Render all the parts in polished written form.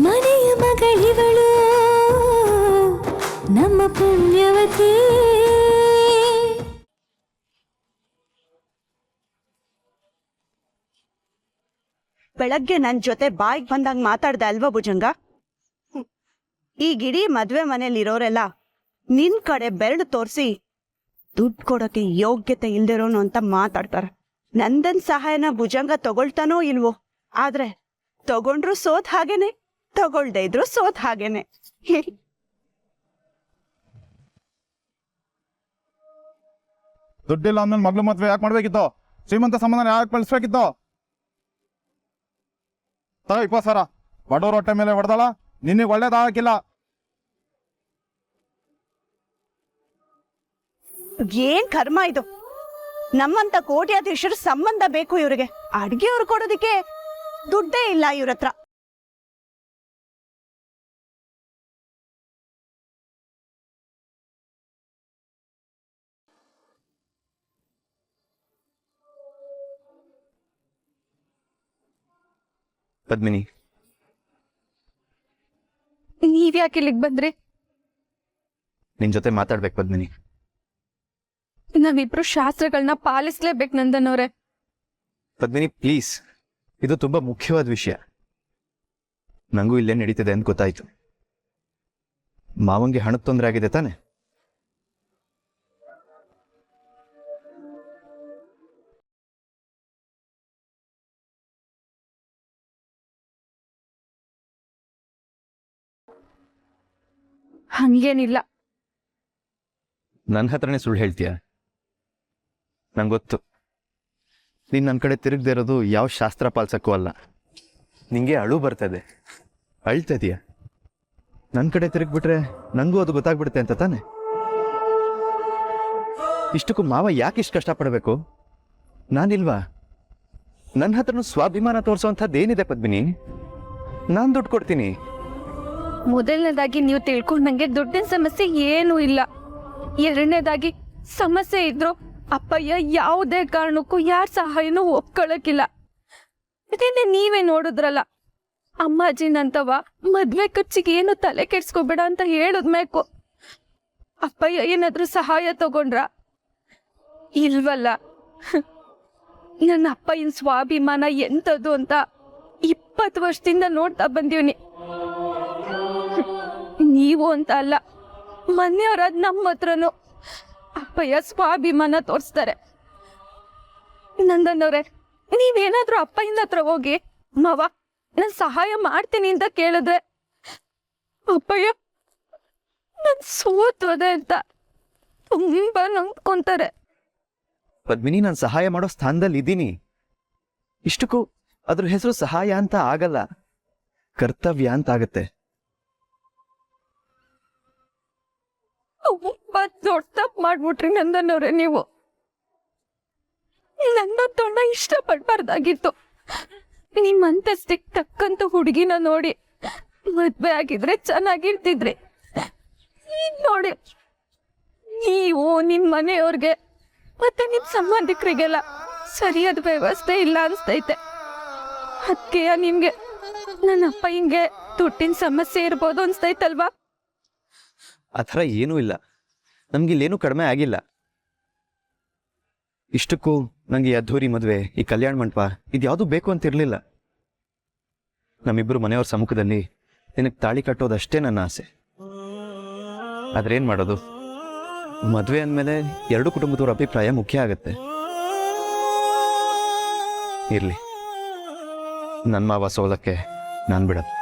ಮನೆಯ ಮಗಳಿವಳು ನಮ್ಮ ಪುಣ್ಯವತಿ. ಬೆಳಗ್ಗೆ ನನ್ ಜೊತೆ ಬಾಯಿಗೆ ಬಂದಾಗ ಮಾತಾಡ್ದೆ ಅಲ್ವಾ ಭುಜಂಗ? ಈಗಿಡೀ ಮದ್ವೆ ಮನೇಲಿರೋರೆಲ್ಲ ನಿನ್ ಕಡೆ ಬೆರಳು ತೋರಿಸಿ ದುಡ್ಡು ಕೊಡೋಕೆ ಯೋಗ್ಯತೆ ಇಲ್ದಿರೋನು ಅಂತ ಮಾತಾಡ್ತಾರೆ. ನಂದನ್ ಸಹಾಯನ ಭುಜಂಗ ತಗೊಳ್ತಾನೋ ಇಲ್ವೋ, ಆದ್ರೆ ತಗೊಂಡ್ರು ಸೋತ್ ಹಾಗೇನೆ, ತಗೊಳ್ದೇ ಇದ್ರು ಸೋತ್ ಹಾಗೇನೆ. ದುಡ್ಡಿಲ್ಲ ಅಂದ್ಮೇಲೆ ಮಗ್ಳು ಮದ್ವೆ ಯಾಕೆ ಮಾಡ್ಬೇಕಿತ್ತು? ಶ್ರೀಮಂತ ಸಂಬಂಧ ಯಾಕೆ ಬಳಸ್ಬೇಕಿತ್ತು? ತಗೋ 20,000. ಬಡವ್ರ ಹೊಟ್ಟೆ ಮೇಲೆ ಹೊಡೆದಾಳ, ನಿನಗೆ ಒಳ್ಳೇದಾಗಿಲ್ಲ. ಏನ್ ಕರ್ಮ ಇದು? ನಮ್ಮಂತ ಕೋಟ್ಯಾಧೀಶರ ಸಂಬಂಧ ಬೇಕು ಇವ್ರಿಗೆ. ಅಡ್ಗೆಯವ್ರು ಕೊಡೋದಿಕ್ಕೆ ದುಡ್ಡೇ ಇಲ್ಲ ಇವ್ರ ಹತ್ರ. ಪದ್ಮಿನಿ, ನೀವ್ಯಾಕೆ ಇಲ್ಲಿಗೆ ಬಂದ್ರಿ? ನಿನ್ ಜೊತೆ ಮಾತಾಡ್ಬೇಕು ಪದ್ಮಿನಿ. ನಾವಿಬ್ರು ಶಾಸ್ತ್ರಗಳನ್ನ ಪಾಲಿಸ್ಲೇಬೇಕು ನಂದನ್ ಅವ್ರೆ. ಪದ್ಮಿನಿ ಪ್ಲೀಸ್, ಇದು ತುಂಬಾ ಮುಖ್ಯವಾದ ವಿಷಯ. ನಂಗೂ ಇಲ್ಲೇ ನಡೀತಿದೆ ಅಂತ ಗೊತ್ತಾಯ್ತು. ಮಾವಂಗೆ ಹಣದ ತೊಂದರೆ ಆಗಿದೆ ತಾನೆ? ಹಂಗೇನಿಲ್ಲ. ನನ್ನ ಹತ್ರನೇ ಸುಳ್ಳು ಹೇಳ್ತೀಯ? ನಂಗೊತ್ತು, ನೀನು ನನ್ನ ಕಡೆ ತಿರುಗದೆ ಇರೋದು ಯಾವ ಶಾಸ್ತ್ರ ಪಾಲ್ಸಕ್ಕೂ ಅಲ್ಲ. ನಿಂಗೆ ಅಳು ಬರ್ತದೆ, ಅಳ್ತದೀಯ. ನನ್ನ ಕಡೆ ತಿರುಗ್ಬಿಟ್ರೆ ನನಗೂ ಅದು ಗೊತ್ತಾಗ್ಬಿಡುತ್ತೆ ಅಂತ ತಾನೆ? ಇಷ್ಟಕ್ಕೂ ಮಾವ ಯಾಕೆ ಇಷ್ಟು ಕಷ್ಟಪಡಬೇಕು? ನಾನಿಲ್ವಾ? ನನ್ನ ಹತ್ರನೂ ಸ್ವಾಭಿಮಾನ ತೋರಿಸೋವಂಥದ್ದೇನಿದೆ ಪದ್ಮಿನಿ? ನಾನು ದುಡ್ಡು ಕೊಡ್ತೀನಿ. ಮೊದಲನೇದಾಗಿ ನೀವು ತಿಳ್ಕೊಂಡಂಗೆ ದುಡ್ಡಿನ ಸಮಸ್ಯೆ ಏನೂ ಇಲ್ಲ. ಎರಡನೇದಾಗಿ ಸಮಸ್ಯೆ ಇದ್ರು ಅಪ್ಪಯ್ಯ ಯಾವುದೇ ಕಾರಣಕ್ಕೂ ಯಾರ ಸಹಾಯನೂ ಒಪ್ಕೊಳ್ಳೋಕ್ಕಿಲ್ಲ. ಇದೇನೆ ನೀವೇ ನೋಡಿದ್ರಲ್ಲ, ಅಮ್ಮಾಜಿನಂತವ ಮದ್ವೆ ಖರ್ಚಿಗೆ ಏನು ತಲೆ ಕೆಡ್ಸ್ಕೊಬೇಡ ಅಂತ ಹೇಳಿದ್ಮೇಕು ಅಪ್ಪಯ್ಯ ಏನಾದ್ರೂ ಸಹಾಯ ತಗೊಂಡ್ರ? ಇಲ್ವಲ್ಲ. ನನ್ನ ಅಪ್ಪಯ್ಯನ ಸ್ವಾಭಿಮಾನ ಎಂಥದ್ದು ಅಂತ 20 ವರ್ಷದಿಂದ ನೋಡ್ತಾ ಬಂದೀವ್ನಿ. ನೀವು ಅಂತ ಅಲ್ಲ, ಮನೆಯವರಾದ ನಮ್ಮ ಹತ್ರನು ಅಪ್ಪಯ್ಯ ಸ್ವಾಭಿಮಾನ ತೋರಿಸ್ತಾರೆ. ನಂದನ್ನವ್ರೆ, ನೀವೇನಾದ್ರೂ ಅಪ್ಪಯ್ಯನ ಹತ್ರ ಹೋಗಿ ಮಾವ ನಾನು ಸಹಾಯ ಮಾಡ್ತೀನಿ ಅಂತ ಕೇಳಿದ್ರೆ ಅಪ್ಪಯ್ಯ ನನ್ ಸೋತೋದೆ ಅಂತ ತುಂಬಾ ನೊಂದ್ಕೊಂತಾರೆ. ಪದ್ಮಿನಿ, ನಾನು ಸಹಾಯ ಮಾಡೋ ಸ್ಥಾನದಲ್ಲಿ ಇದ್ದೀನಿ. ಇಷ್ಟಕ್ಕೂ ಅದ್ರ ಹೆಸರು ಸಹಾಯ ಅಂತ ಆಗಲ್ಲ, ಕರ್ತವ್ಯ ಅಂತ ಆಗತ್ತೆ. ದೊಡ್ಡ ತಪ್ಪು ಮಾಡ್ಬಿಟ್ರಿ ನಂದನ್ನವ್ರೆ. ನೀವು ನನ್ನ ತೊಂಡ ಇಷ್ಟಪಡ್ಬಾರ್ದಾಗಿತ್ತು. ನಿಮ್ಮಂತಸ್ಟಿಗೆ ತಕ್ಕಂತ ಹುಡುಗಿನ ನೋಡಿ ಮದ್ವೆ ಆಗಿದ್ರೆ ಚೆನ್ನಾಗಿರ್ತಿದ್ರಿ. ನೋಡಿ, ನೀವು ನಿಮ್ ಮನೆಯವ್ರಿಗೆ ಮತ್ತೆ ನಿಮ್ ಸಂಬಂಧಿಕರಿಗೆಲ್ಲ ಸರಿಯಾದ ವ್ಯವಸ್ಥೆ ಇಲ್ಲ ಅನ್ಸ್ತೈತೆ. ಅದಕ್ಕೆ ನಿಮ್ಗೆ ನನ್ನ ಅಪ್ಪ ಹಿಂಗೆ ದುಡ್ಡಿನ ಸಮಸ್ಯೆ ಇರ್ಬೋದು ಅನ್ಸ್ತೈತಲ್ವಾ? ಆ ಥರ ಏನೂ ಇಲ್ಲ, ನಮ್ಗಿಲ್ಲೇನೂ ಕಡಿಮೆ ಆಗಿಲ್ಲ. ಇಷ್ಟಕ್ಕೂ ನನಗೆ ಈ ಅದ್ಧೂರಿ ಮದುವೆ, ಈ ಕಲ್ಯಾಣ ಮಂಟಪ ಇದ್ಯಾವುದೂ ಬೇಕು ಅಂತಿರಲಿಲ್ಲ. ನಮ್ಮಿಬ್ಬರು ಮನೆಯವ್ರ ಸಮ್ಮುಖದಲ್ಲಿ ನಿನಗೆ ತಾಳಿ ಕಟ್ಟೋದಷ್ಟೇ ನನ್ನ ಆಸೆ. ಆದ್ರೇನು ಮಾಡೋದು, ಮದುವೆ ಅಂದಮೇಲೆ ಎರಡು ಕುಟುಂಬದವ್ರ ಅಭಿಪ್ರಾಯ ಮುಖ್ಯ ಆಗತ್ತೆ. ಇರಲಿ, ನನ್ನ ಮಾವ ಸೋಲಕ್ಕೆ ನಾನು ಬಿಡೋದು.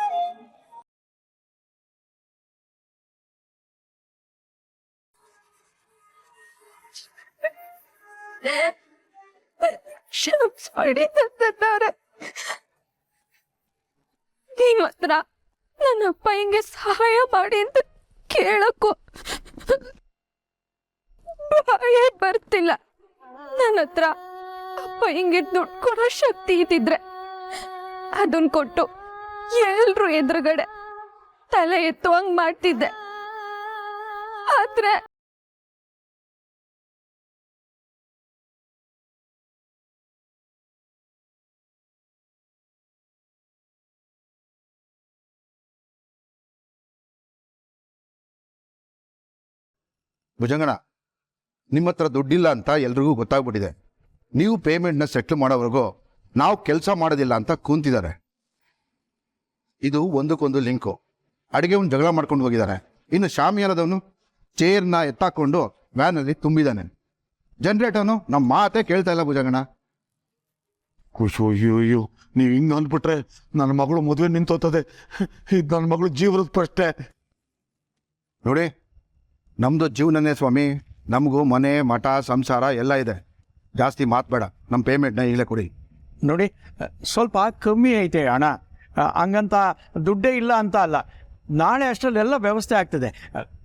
ನಿಮ್ಮ ಹತ್ರ ನನ್ನ ಅಪ್ಪ ಹಿಂಗೆ ಸಹಾಯ ಮಾಡಿ ಅಂತ ಕೇಳಕ್ಕೂ ಭಯ ಬರ್ತಿಲ್ಲ. ನನ್ನ ಹತ್ರ ಅಪ್ಪ ಹಿಂಗೆ ದುಡ್ಡು ಕೊಡೋ ಶಕ್ತಿ ಇದ್ದಿದ್ರೆ ಅದನ್ನ ಕೊಟ್ಟು ಎಲ್ರು ಎದುರುಗಡೆ ತಲೆ ಎತ್ತುವಂಗ್ ಮಾಡ್ತಿದ್ದೆ. ಆದ್ರೆ ಭುಜಂಗಣ, ನಿಮ್ಮ ಹತ್ರ ದುಡ್ಡಿಲ್ಲ ಅಂತ ಎಲ್ರಿಗೂ ಗೊತ್ತಾಗ್ಬಿಟ್ಟಿದೆ. ನೀವು ಪೇಮೆಂಟ್ನ ಸೆಟ್ಲ್ ಮಾಡೋವರೆಗೂ ನಾವು ಕೆಲಸ ಮಾಡೋದಿಲ್ಲ ಅಂತ ಕೂತಿದ್ದಾರೆ. ಇದು ಒಂದಕ್ಕೊಂದು ಲಿಂಕು. ಅಡಿಗೆ ಒಂದು ಜಗಳ ಮಾಡ್ಕೊಂಡು ಹೋಗಿದ್ದಾರೆ. ಇನ್ನು ಶಾಮಿಯಾನದವನು ಚೇರ್ನ ಎತ್ತಾಕೊಂಡು ವ್ಯಾನಲ್ಲಿ ತುಂಬಿದ್ದಾನೆ. ಜನ್ರೇಟರ್ನು ನಮ್ಮ ಮಾತೇ ಕೇಳ್ತಾ ಇಲ್ಲ ಭುಜಂಗಣ. ಅಯ್ಯೋ ನೀವು ಹಿಂಗೆ ಅಂದ್ಬಿಟ್ರೆ ನನ್ನ ಮಗಳು ಮದುವೆ ನಿಂತೋತದೆ. ಇದು ನನ್ನ ಮಗಳು ಜೀವನದ ಪ್ರಶ್ನೆ. ನೋಡಿ, ನಮ್ಮದು ಜೀವನನೇ ಸ್ವಾಮಿ. ನಮಗೂ ಮನೆ ಮಠ ಸಂಸಾರ ಎಲ್ಲ ಇದೆ. ಜಾಸ್ತಿ ಮಾತಬೇಡ. ನಮ್ಮ ಪೇಮೆಂಟ್ನ ಈಗಲೇ ಕೊಡಿ. ನೋಡಿ, ಸ್ವಲ್ಪ ಕಮ್ಮಿ ಐತೆ ಹಣ, ಹಂಗಂತ ದುಡ್ಡೇ ಇಲ್ಲ ಅಂತ ಅಲ್ಲ. ನಾಳೆ ಅಷ್ಟರಲ್ಲೆಲ್ಲ ವ್ಯವಸ್ಥೆ ಆಗ್ತದೆ.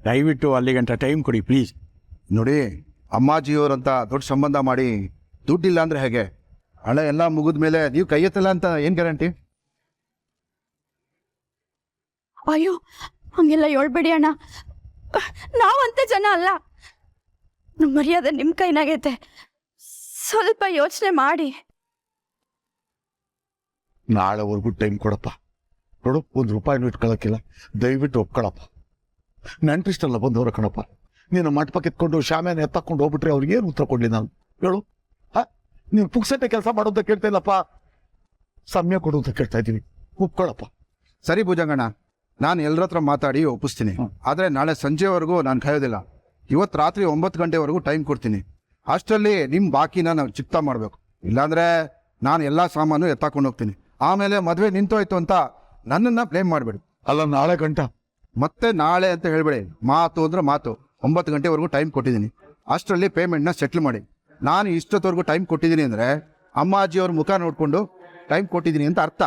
ದಯವಿಟ್ಟು ಅಲ್ಲಿಗಂಟ ಟೈಮ್ ಕೊಡಿ ಪ್ಲೀಸ್. ನೋಡಿ, ಅಮ್ಮಾಜಿಯವರಂತ ದೊಡ್ಡ ಸಂಬಂಧ ಮಾಡಿ ದುಡ್ಡಿಲ್ಲ ಅಂದರೆ ಹೇಗೆ? ಹಣ ಎಲ್ಲ ಮುಗಿದ ಮೇಲೆ ನೀವು ಕೈ ಎತ್ತಲ್ಲ ಅಂತ ಏನು ಗ್ಯಾರಂಟಿ? ಅಯ್ಯೋ, ಹಂಗೆಲ್ಲ ಹೇಳ್ಬೇಡಿ ಅಣ್ಣ. ನಾವಂತ ಜನ ಅಲ್ಲ. ನಮ್ಮ ಮರ್ಯಾದೆ ನಿಮ್ಮ ಕೈನಾಗೈತೆ. ಸ್ವಲ್ಪ ಯೋಚನೆ ಮಾಡಿ. ನಾಳೆವರೆಗೂ ಟೈಮ್ ಕೊಡಪ್ಪ. ನೋಡು, ₹1 ಇಟ್ಕೊಳ್ಳೋಕ್ಕಿಲ್ಲ. ದಯವಿಟ್ಟು ಒಪ್ಕೊಳಪ್ಪ. ನೆಂಟ್ರಿಷ್ಟಲ್ಲ ಬಂದವರ ಕಣಪ್ಪ. ನೀನು ಮಂಟಪಕ್ಕೆ ಎತ್ಕೊಂಡು ಶಾಮ್ಯಾನ ಎತ್ತಾಕೊಂಡು ಹೋಗ್ಬಿಟ್ರೆ ಅವ್ರಿಗೆ ಏನು ಉತ್ತರ ಕೊಡಲಿ ನಾನು? ಹೇಳು. ನೀವು ಪುಕ್ಸಟ್ಟೆ ಕೆಲಸ ಮಾಡೋದ ಕೇಳ್ತಾ ಇಲ್ಲಪ್ಪ, ಸಮಯ ಕೊಡುವಂತ ಕೇಳ್ತಾ ಇದ್ದೀವಿ. ಒಪ್ಕೊಳಪ್ಪ. ಸರಿ ಭುಜಂಗಣ್ಣ, ನಾನು ಎಲ್ಲರ ಹತ್ರ ಮಾತಾಡಿ ಒಪ್ಪಿಸ್ತೀನಿ. ಆದರೆ ನಾಳೆ ಸಂಜೆವರೆಗೂ ನಾನು ಕಾಯೋದಿಲ್ಲ. ಇವತ್ತು ರಾತ್ರಿ 9 ಗಂಟೆವರೆಗೂ ಟೈಮ್ ಕೊಡ್ತೀನಿ. ಅಷ್ಟರಲ್ಲಿ ನಿಮ್ಮ ಬಾಕಿನ ನಾವು ಚಿಕ್ತಾ ಮಾಡಬೇಕು. ಇಲ್ಲಾಂದರೆ ನಾನು ಎಲ್ಲ ಸಾಮಾನು ಎತ್ತಾಕೊಂಡು ಹೋಗ್ತೀನಿ. ಆಮೇಲೆ ಮದುವೆ ನಿಂತೋಯ್ತು ಅಂತ ನನ್ನನ್ನು ಬ್ಲೇಮ್ ಮಾಡಬೇಡಿ. ಅಲ್ಲ, ನಾಳೆ ಗಂಟ ಮತ್ತೆ ನಾಳೆ ಅಂತ ಹೇಳಬೇಡಿ. ಮಾತು ಅಂದ್ರೆ ಮಾತು. 9 ಗಂಟೆವರೆಗೂ ಟೈಮ್ ಕೊಟ್ಟಿದ್ದೀನಿ. ಅಷ್ಟರಲ್ಲಿ ಪೇಮೆಂಟ್ನ ಸೆಟ್ಲ್ ಮಾಡಿ. ನಾನು ಇಷ್ಟೊತ್ತವರೆಗೂ ಟೈಮ್ ಕೊಟ್ಟಿದ್ದೀನಿ ಅಂದರೆ ಅಮ್ಮಾಜಿಯವ್ರ ಮುಖ ನೋಡಿಕೊಂಡು ಟೈಮ್ ಕೊಟ್ಟಿದ್ದೀನಿ ಅಂತ ಅರ್ಥ.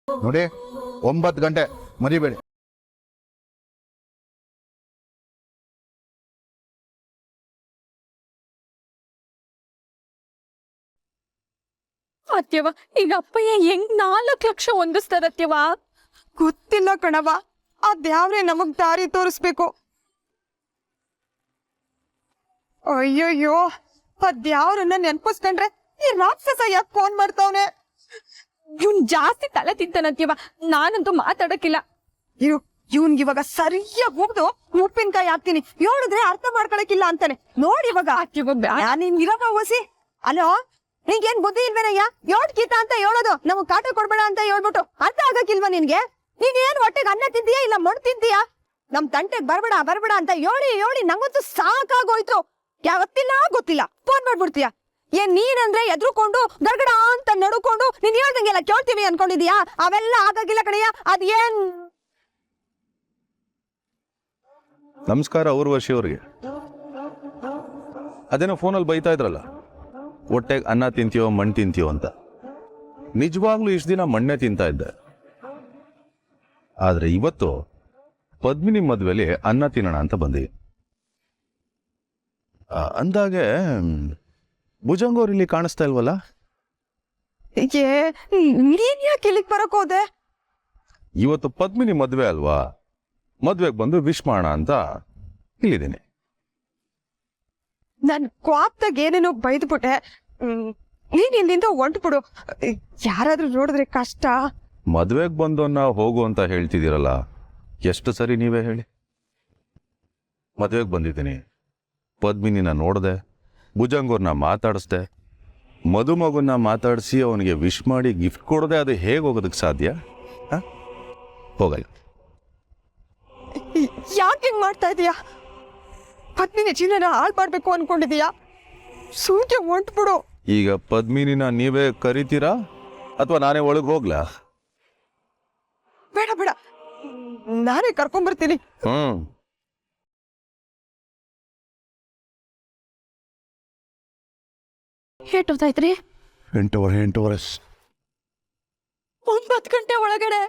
ನೋಡಿ, 9 ಗಂಟೆ ಮರಿಬೇಡಿ. ಅತ್ಯವ, ಈಗ ಅಪ್ಪಯ್ಯ ಹೆಂಗ್ 4 ಲಕ್ಷ ಹೊಂದಿಸ್ತಾರತ್ಯವ? ಗೊತ್ತಿಲ್ಲ ಕಣವ. ಅದ್ಯಾವ್ರೆ ನಮಗ್ ದಾರಿ ತೋರಿಸ್ಬೇಕು. ಅಯ್ಯಯ್ಯೋ, ಅದ್ಯಾವ್ರನ್ನ ನೆನ್ಪಿಸ್ಕೊಂಡ್ರೆ ಈ ರಾಕ್ಷಸ ಯಾಕೆ ಫೋನ್ ಮಾಡ್ತಾವನೆ? ಇವ್ನ್ ಜಾಸ್ತಿ ತಲೆ ತಿಂತಾನತ್ಯವ. ನಾನಂತೂ ಮಾತಾಡಕ್ಕಿಲ್ಲ. ಇವ್ನ್ಗೆ ಇವಾಗ ಸರಿಯಾಗಿ ಹೋಗ್ದು ಉಪ್ಪಿನಕಾಯಿ ಹಾಕ್ತೀನಿ. ಹೇಳಿದ್ರೆ ಅರ್ಥ ಮಾಡ್ಕೊಳಕಿಲ್ಲ ಅಂತಾನೆ. ನೋಡಿ ಇವಾಗ ಅತ್ಯವ ನಿನ್ ಇರೋಕ ಹೋಸಿ. ಅಲೋ, ನಿಂಗೇನ್ ಬುದ್ಧಿ ಇಲ್ವೇನಯ್ಯ? ಯೋಡ್ಕೀತ ಅಂತ ಹೇಳೋದು, ನಮಗ್ ಕಾಟ ಕೊಡ್ಬೇಡ ಅಂತ ಹೇಳ್ಬಿಟ್ಟು ಅರ್ಥ ಆಗಕ್ಕಿಲ್ವಾ ನಿನ್ಗೆ? ನೀನೇನ್ ಹೊಟ್ಟೆಗೆ ಅನ್ನ ತಿಂತೀಯಾ ಇಲ್ಲ ಮಣ್ಣು ತಿಂತೀಯಾ? ನಮ್ ತಂಟೆಗ್ ಬರ್ಬೇಡ ಅಂತ ಹೇಳಿ ನಂಗಂತೂ ಸಾಕಾಗೋಯ್ತು. ಯಾವತ್ತಿಲ್ಲ ಗೊತ್ತಿಲ್ಲ ಫೋನ್ ಮಾಡ್ಬಿಡ್ತೀಯ. ಏನ್ ನೀನಂದ್ರೆ ಎದ್ರುಕೊಂಡು ಗರ್ಗಡ ಅಂತ ನಡ್ಕೊಂಡು ನೀನ್ ಹೇಳ್ದಂಗೆಲ್ಲ ಕೇಳ್ತೀವಿ ಅನ್ಕೊಂಡಿದೀಯಾ? ಅವೆಲ್ಲ ಆಗಾಗಿಲ್ಲ ಕಣಯ್ಯ. ಅದೇನ್ ನಮಸ್ಕಾರ ಊರ್ವಶಿ ಅವ್ರಿಗೆ. ಅದೇನೋ ಫೋನಲ್ಲಿ ಬೈತಾ ಇದ್ರಲ್ಲ, ಹೊಟ್ಟೆಗೆ ಅನ್ನ ತಿಂತೀಯೋ ಮಣ್ಣು ತಿಂತೀಯೋ ಅಂತ. ನಿಜವಾಗ್ಲೂ ಇಷ್ಟು ದಿನ ಮಣ್ಣೆ ತಿಂತಾ ಇದ್ದೆ. ಆದರೆ ಇವತ್ತು ಪದ್ಮಿನಿ ಮದುವೆಲಿ ಅನ್ನ ತಿನ್ನೋಣ ಅಂತ ಬಂದಿ. ಅಂದಾಗೆ ಭುಜಂಗೋರ್ ಇಲ್ಲಿ ಕಾಣಿಸ್ತಾ ಇಲ್ವಲ್ಲ? ನೀನ್ ಯಾಕೆ ಇಲ್ಲಿಗೆ ಬರಕ್ ಹೋದೆ? ಇವತ್ತು ಪದ್ಮಿನಿ ಮದುವೆ ಅಲ್ವಾ, ಮದುವೆಗೆ ಬಂದು ವಿಶ್ ಮಾಡೋಣ ಅಂತ ಇಲ್ಲಿದ್ದೀನಿ. ನನ್ ಕ್ವಾಪ್ದಾಗ ಏನೇನೋ ಬೈದ್ಬಿಟ್ಟೆ. ನೀನ್ ಇಲ್ಲಿಂದ ಹೊಂಟ್ಬಿಡು. ಯಾರಾದ್ರೂ ನೋಡಿದ್ರೆ ಕಷ್ಟ. ಮದುವೆಗೆ ಬಂದವನ್ನ ಹೋಗು ಅಂತ ಹೇಳ್ತಿದ್ದೀರಲ್ಲ, ಎಷ್ಟು ಸರಿ ನೀವೇ ಹೇಳಿ. ಮದುವೆಗೆ ಬಂದಿದ್ದೀನಿ, ಪದ್ಮಿನಿನ ನೋಡಿದೆ, ಭುಜಂಗೋರ್ನ ಮಾತಾಡಿಸ್ದೆ, ಮದುಮಗುನ ಮಾತಾಡಿಸಿ ಅವನಿಗೆ ವಿಶ್ ಮಾಡಿ ಗಿಫ್ಟ್ ಕೊಡದೆ ಅದು ಹೇಗೆ ಹೋಗೋದಕ್ಕೆ ಸಾಧ್ಯ? ಹೋಗಲ್ಲ. ಯಾಕೆ ಹಿಂಗ್ ಮಾಡ್ತಾ ಇದೀಯಾ? ಪತ್ನಿನ ಜೀವನ ಹಾಳು ಮಾಡ್ಬೇಕು ಅನ್ಕೊಂಡಿದೀಯಾ? ಸೂಕೆ ಹೊಂಟ್ಬಿಡು. ಈಗ ಪದ್ಮಿನಿನ ನೀವೇ ಕರಿತೀರಾ ಅಥವಾ ನಾನೇ ಒಳಗೆ ಹೋಗ್ಲಾ? ಬೇಡ, ನಾನೇ ಕರ್ಕೊಂಡ್ಬರ್ತೀನಿ. ಏಟೋದಾಯ್ತ್ರಿ? 8 9 ಗಂಟೆ ಒಳಗಡೆ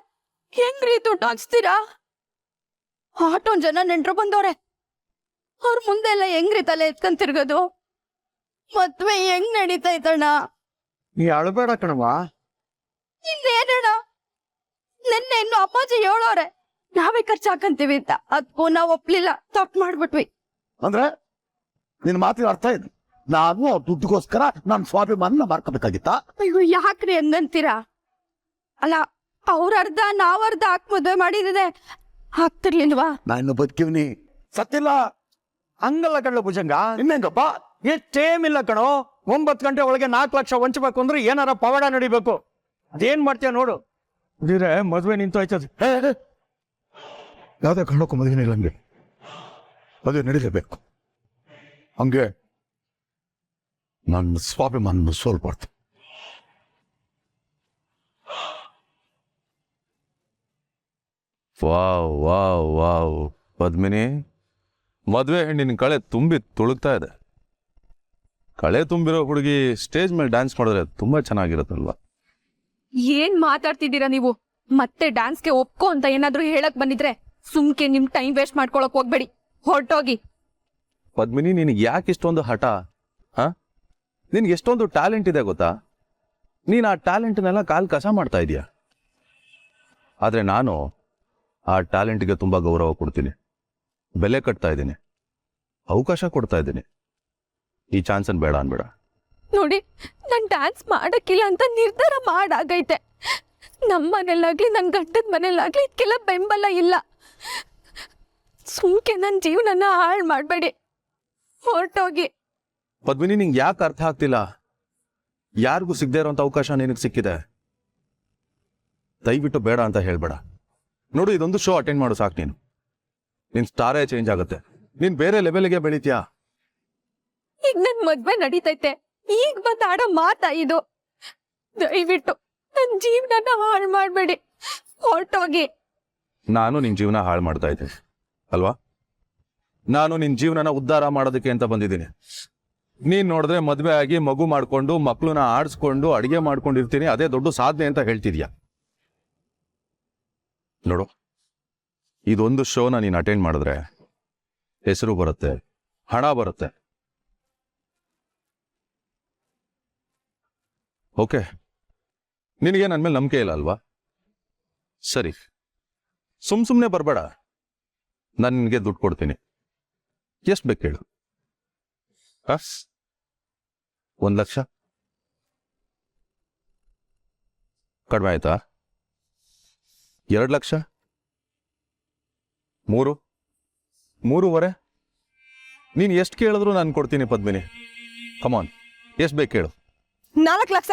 ಹೆಂಗ್ರಿ ದುಡ್ಡು ಹಾಕ್ಸ್ತೀರಾ? ಆಟೋನ್ ಜನ ನೆಂಟ್ರು ಬಂದವ್ರೆ. ಅವ್ರ ಮುಂದೆ ಎಲ್ಲ ಹೆಂಗ್ರಿ ತಲೆ ಎತ್ಕೊಂಡ್ ತಿರ್ಗೋದು? ಮದ್ವೆ ಹೆಂಗ್ ನಡೀತಾ ಇತ್ತಣ್ಣ? ನೀ ಅಳಬೇಡ ಕಣವ. ಇನ್ನೇನಣ್ಣ, ನೆನ್ನೆ ಇನ್ನು ಅಪ್ಪಾಜಿ ಹೇಳೋರೆ ನಾವೇ ಖರ್ಚು ಹಾಕಂತೀವಿ ಅಂತ. ಅದಕ್ಕೂ ನಾವ್ ಒಪ್ಲಿಲ್ಲ, ತಪ್ಪು ಮಾಡ್ಬಿಟ್ವಿ. ಅಂದ್ರೆ ನಿನ್ನ ಮಾತಿನ ಅರ್ಥ ಇದೆ, ನಾನು ದುಡ್ಡಿಗೋಸ್ಕರ ನನ್ನ ಸ್ವಾಭಿಮಾನ ಮಾರ್ಕೋಬೇಕಾಗಿತ್ತ? ಅಯ್ಯೋ, ಯಾಕ್ರಿ ಹಂಗಂತೀರಾ? ಅಲ್ಲ, ಅವ್ರ ಅರ್ಧ ನಾವರ್ಧ ಹಾಕ್ ಮದ್ವೆ ಮಾಡಿದ್ರೆ ಆಗ್ತಿರ್ಲಿಲ್ವಾ? ನಾನು ಬದುಕಿವ್ನಿ. ಸತ್ತಿಲ್ಲ ಹಂಗಲ್ಲ ಕಳ್ಳು ಭುಜಂಗ. ಇನ್ನೇಂಗಪ್ಪ ಟೇಮ್ ಇಲ್ಲ ಕಣೋ. 9 ಗಂಟೆ ಒಳಗೆ 4 ಲಕ್ಷ ವಂಚಬೇಕು ಅಂದ್ರೆ ಏನಾರ ಪವಾಡ ನಡಿಬೇಕು. ಅದೇನ್ ಮಾಡ್ತೀಯ ನೋಡು. ಇದ್ರೆ ಮದುವೆ ನಿಂತು ಆಯ್ತದೆ. ಯಾವುದೇ ಕಾರಣಕ್ಕೂ ಮದುವೆ ಇಲ್ಲ ಹಂಗೆ. ಮದುವೆ ನಡೀಲೇಬೇಕು. ಹಂಗೆ ನನ್ನ ಸ್ವಾಭಿಮಾನ ಸೋಲ್ಬಾರ್ದು. ವಾವ್ ವಾವ್ ವಾವ್ ಪದ್ಮಿನಿ, ಮದುವೆ ಹೆಣ್ಣಿನ ಕಳೆ ತುಂಬಿ ತುಳುಕ್ತಾ ಇದೆ. ಕಳೆ ತುಂಬಿರೋ ಹುಡುಗಿ ಸ್ಟೇಜ್ ಮೇಲೆ ಡ್ಯಾನ್ಸ್ ಮಾಡಿದ್ರೆ ತುಂಬಾ ಚೆನ್ನಾಗಿರುತ್ತಲ್ವಾ? ಏನ್ ಮಾತಾಡ್ತಿದ್ದೀರಾ ನೀವು? ಮತ್ತೆ ಡ್ಯಾನ್ಸ್ಗೆ ಒಪ್ಕೋ ಅಂತ ಏನಾದ್ರೂ ಹೇಳಕ್ ಬಂದಿದ್ರೆ ಸುಮ್ಕೆ ನಿಮ್ ಟೈಮ್ ವೇಸ್ಟ್ ಮಾಡ್ಕೊಳಕ್ ಹೋಗ್ಬೇಡಿ, ಹೊರಟೋಗಿ. ಪದ್ಮಿನಿ, ನಿನಗೆ ಯಾಕೆ ಇಷ್ಟೊಂದು ಹಠ? ಹಾ, ನಿನ್ಗೆ ಎಷ್ಟೊಂದು ಟ್ಯಾಲೆಂಟ್ ಇದೆ ಗೊತ್ತಾ? ನೀನು ಆ ಟ್ಯಾಲೆಂಟ್ನೆಲ್ಲ ಕಸ ಮಾಡ್ತಾ ಇದೀಯ. ಆದ್ರೆ ನಾನು ಆ ಟ್ಯಾಲೆಂಟ್ಗೆ ತುಂಬಾ ಗೌರವ ಕೊಡ್ತೀನಿ, ಬೆಲೆ ಕಟ್ತಾ ಇದ್ದೀನಿ, ಅವಕಾಶ ಕೊಡ್ತಾ ಇದ್ದೀನಿ. ಈ ಚಾನ್ಸನ್ ಬೇಡ ಅನ್ಬೇಡ. ನೋಡಿ, ನಾನ್ ಡ್ಯಾನ್ಸ್ ಮಾಡಕ್ಕಿಲ್ಲ ಅಂತ ನಿರ್ಧಾರ ಮಾಡಾಗೈತೆ. ನಮ್ಮನೇಲಾಗ್ಲಿ ನನ್ ಗಂಡದ ಮನೇಲಾಗ್ಲಿ ಇದಕ್ಕೆಲ್ಲ ಬೆಂಬಲ ಇಲ್ಲ. ಸುಮ್ಕೆ ನನ್ ಜೀವನನ ಹಾಳು ಮಾಡ್ಬೇಡಿ, ಹೊರಟೋಗಿ. ಪದ್ಮಿನಿ, ನಿಂಗೆ ಯಾಕೆ ಅರ್ಥ ಆಗ್ತಿಲ್ಲ? ಯಾರಿಗೂ ಸಿಗದೆ ಇರೋಂಥ ಅವಕಾಶ ನಿನಗೆ ಸಿಕ್ಕಿದೆ, ದಯವಿಟ್ಟು ಬೇಡ ಅಂತ ಹೇಳ್ಬೇಡ. ನೋಡು, ಇದೊಂದು ಶೋ ಅಟೆಂಡ್ ಮಾಡು ಸಾಕು. ನಿನ್ ಸ್ಟಾರೇ ಚೇಂಜ್ ಆಗುತ್ತೆ, ನೀನ್ ಬೇರೆ ಲೆವೆಲ್ಗೆ ಬೆಳಿತೀಯಾ. ಈಗ ನನ್ ಮದ್ವೆ ನಡೀತೈತೆ, ಈಗ ಬಂದ್ ಆಡೋ ಮಾತಾ ಇದು? ದಯವಿಟ್ಟು ನನ್ ಜೀವನನ ಹಾಳು ಮಾಡ್ಬೇಡಿ, ಹೊರಟೋಗಿ. ನಾನು ನಿನ್ ಜೀವನ ಹಾಳು ಮಾಡ್ತಾ ಇದ್ದೀನಿ ಅಲ್ವಾ? ನಾನು ನಿನ್ ಜೀವನನ ಉದ್ಧಾರ ಮಾಡೋದಕ್ಕೆ ಅಂತ ಬಂದಿದ್ದೀನಿ. ನೀನ್ ನೋಡಿದ್ರೆ ಮದ್ವೆ ಆಗಿ ಮಗು ಮಾಡ್ಕೊಂಡು ಮಕ್ಳನ್ನ ಆಡಿಸ್ಕೊಂಡು ಅಡಿಗೆ ಮಾಡ್ಕೊಂಡಿರ್ತೀನಿ, ಅದೇ ದೊಡ್ಡ ಸಾಧನೆ ಅಂತ ಹೇಳ್ತಿದ್ಯಾ. ನೋಡು, ಇದೊಂದು ಶೋನ ನೀನು ಅಟೆಂಡ್ ಮಾಡಿದ್ರೆ ಹೆಸರು ಬರುತ್ತೆ, ಹಣ ಬರುತ್ತೆ. ಓಕೆ, ನಿನಗೆ ನನ್ನ ಮೇಲೆ ನಂಬಿಕೆ ಇಲ್ಲ ಅಲ್ವಾ? ಸರಿ, ಸುಮ್ಮನೆ ಬರಬೇಡ. ನಾನು ನಿನಗೆ ದುಡ್ಡು ಕೊಡ್ತೀನಿ. ಎಷ್ಟು ಬೇಕು ಹೇಳು? 1 ಲಕ್ಷ ಕಡಿಮೆ ಆಯ್ತಾ? 2 ಲಕ್ಷ? 3? 3.5? ನೀನು ಎಷ್ಟು ಕೇಳಿದ್ರು ನಾನು ಕೊಡ್ತೀನಿ ಪದ್ಮಿನಿ. ಕಮಾನ್, ಎಷ್ಟು ಬೇಕು ಹೇಳು? 4 ಲಕ್ಷ.